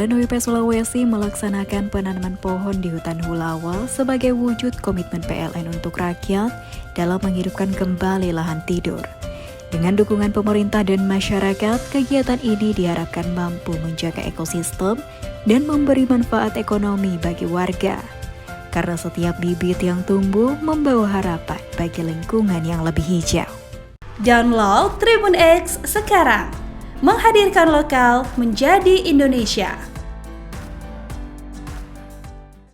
PLN WITA Sulawesi melaksanakan penanaman pohon di hutan Hulawa sebagai wujud komitmen PLN untuk rakyat dalam menghidupkan kembali lahan tidur. Dengan dukungan pemerintah dan masyarakat, kegiatan ini diharapkan mampu menjaga ekosistem dan memberi manfaat ekonomi bagi warga. Karena setiap bibit yang tumbuh membawa harapan bagi lingkungan yang lebih hijau. Download Tribun X sekarang, menghadirkan lokal menjadi Indonesia.